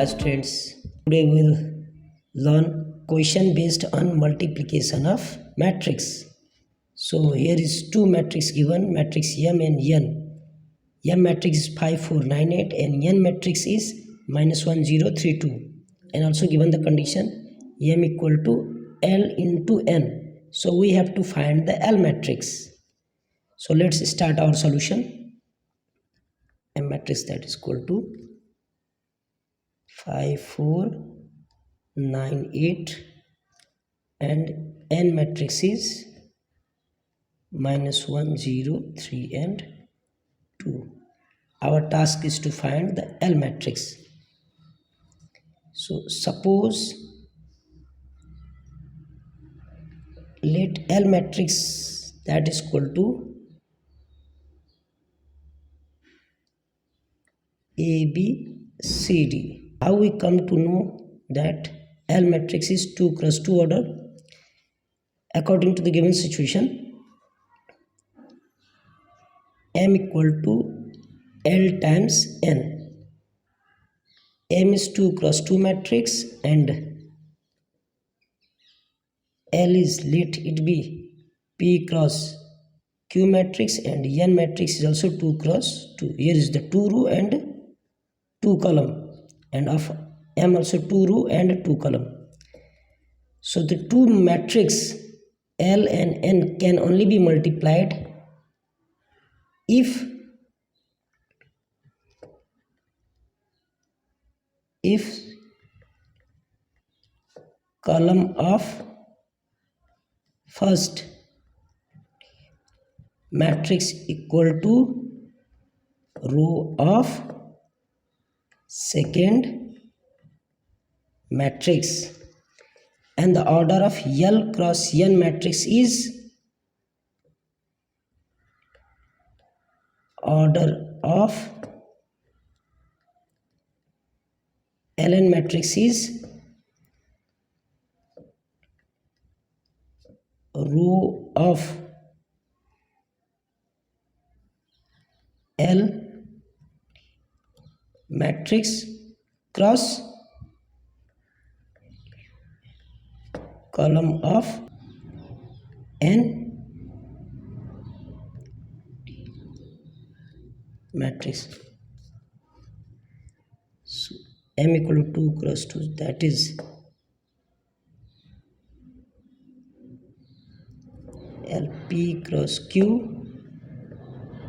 Hi students, today we'll learn question based on multiplication of matrix. So here is two matrix given, matrix M and N. M matrix is 5, 4, 9, 8 and N matrix is minus 1, 0, 3, 2. And also given the condition M equal to L into N. So we have to find the L matrix. So let's start our solution. M matrix that is equal to 5, 4, 9, 8 and N matrix is minus 1, 0, 3 and 2. Our task is to find the L matrix. So suppose let L matrix that is equal to A, B, C, D. How we come to know that L matrix is 2 cross 2 order? According to the given situation, M equal to L times N. M is 2 cross 2 matrix and L is let it be P cross Q matrix and N matrix is also 2 cross 2. Here is the 2 row and 2 column and of M also 2 row and 2 column. So the two matrix L and N can only be multiplied if column of first matrix equal to row of second matrix and the order of L cross N matrix is order of Ln matrix is row of L matrix cross column of N matrix. So M equal to 2 cross 2, that is LP cross Q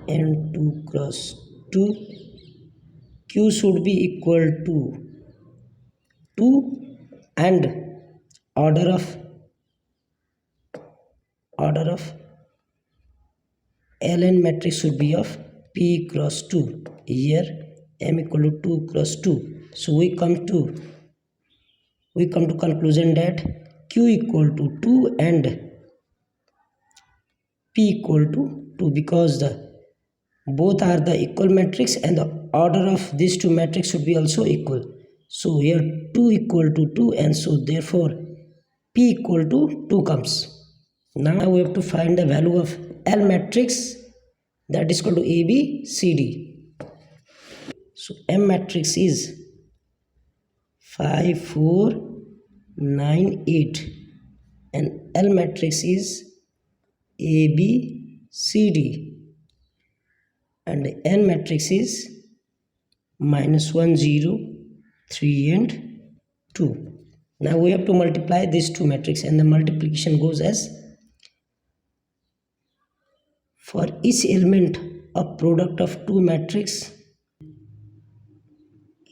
and 2 cross 2. Q should be equal to 2 and order of Ln matrix should be of P cross 2. Here M equal to 2 cross 2. So we come to conclusion that Q equal to 2 and P equal to 2 because both are the equal matrix and the order of these two matrix should be also equal. So here 2 equal to 2 and so therefore P equal to 2 comes. Now we have to find the value of L matrix that is equal to A, B, C, D. So M matrix is 5, 4, 9, 8 and L matrix is A, B, C, D and N matrix is minus 1, 0, 3 and 2. Now we have to multiply these two matrices and the multiplication goes as for each element of product of two matrices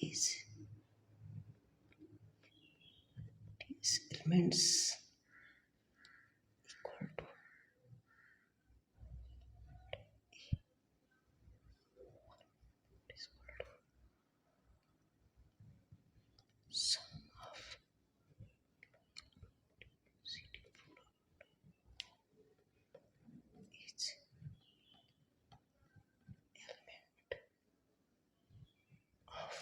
is these elements equal to sum of each element of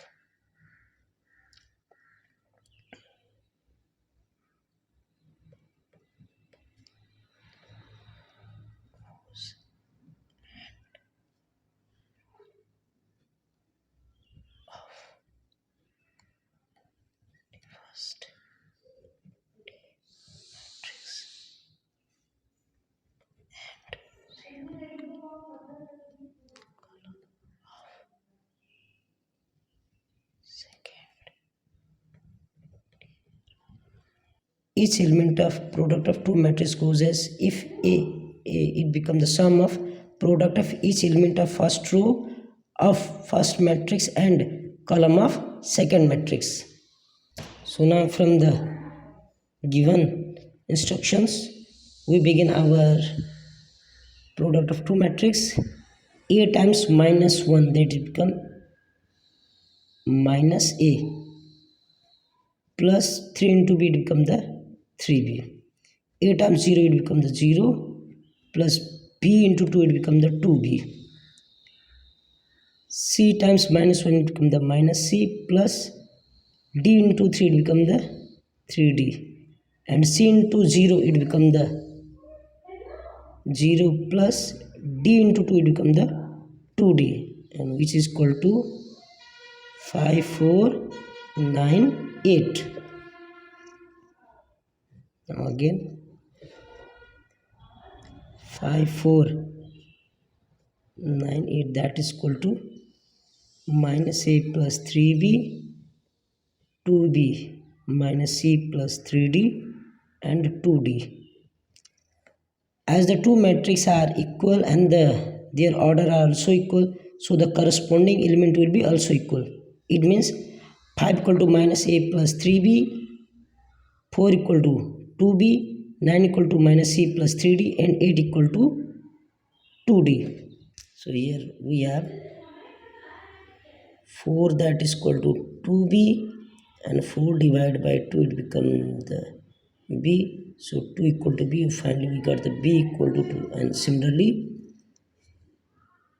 Each element of product of two matrices goes as if it becomes the sum of product of each element of first row of first matrix and column of second matrix. So now from the given instructions we begin our product of two matrix. A times minus 1, that it become minus A, plus 3 into B, it become the 3B. A times 0, it become the 0, plus B into 2, it become the 2B. C times minus 1, it become the minus C, plus D into 3, it become the 3D. And C into 0, it become the 0, plus D into 2, it become the 2D, and which is equal to 5, 4, 9, 8. Now again 5, 4, 9, 8, that is equal to minus A plus 3B, 2B minus C plus 3D and 2D. As the two matrices are equal and their order are also equal, so the corresponding element will be also equal. It means 5 equal to minus A plus 3B, 4 equal to 2B, 9 equal to minus C plus 3D and 8 equal to 2D. So here we have 4, that is equal to 2B, and 4 divided by 2, it becomes the B. So 2 equal to B, finally we got the B equal to 2, and similarly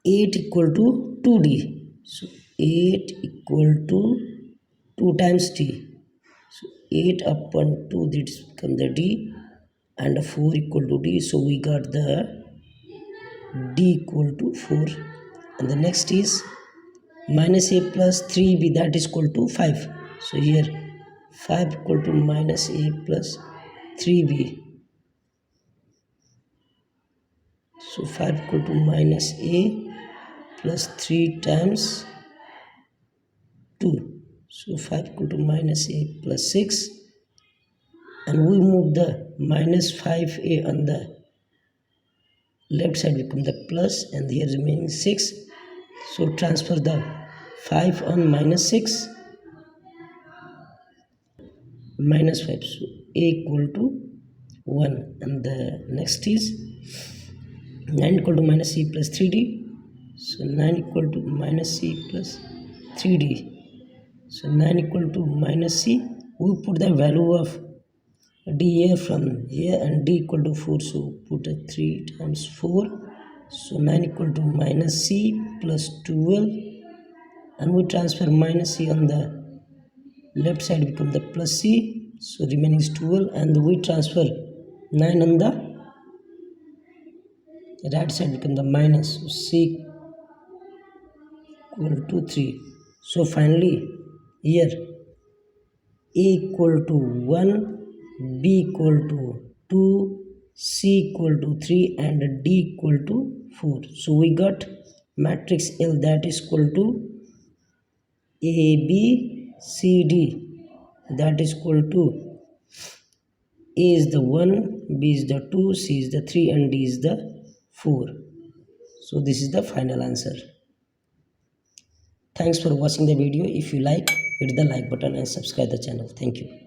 8 equal to 2D. So 8 equal to 2 times D. So 8 upon 2, this become the D, and 4 equal to D. So we got the D equal to 4. And the next is minus A plus 3B, that is equal to 5. So here 5 equal to minus A plus 3B. So 5 equal to minus A plus 3 times 2. So 5 equal to minus A plus 6. And we move the minus 5A on the left side, become the plus, and here remaining 6. So transfer the 5 on minus 6, minus 5. So A equal to 1. And the next is 9 equal to minus C plus 3D. So 9 equal to minus C plus 3D. So 9 equal to minus C. We put the value of D here from here, and D equal to 4. So put a 3 times 4. So 9 equal to minus C plus 12. And we transfer minus C on the left side, become the plus C. So remaining is 12. And we transfer 9 on the right side, become the minus. So C equal to 3. So finally here A equal to 1, B equal to 2, C equal to 3 and D equal to 4. So we got matrix L, that is equal to A, B, C, D, that is equal to A is the 1, B is the 2, C is the 3 and D is the 4. So this is the final answer. Thanks for watching the video. If you like, hit the like button and subscribe the channel. Thank you.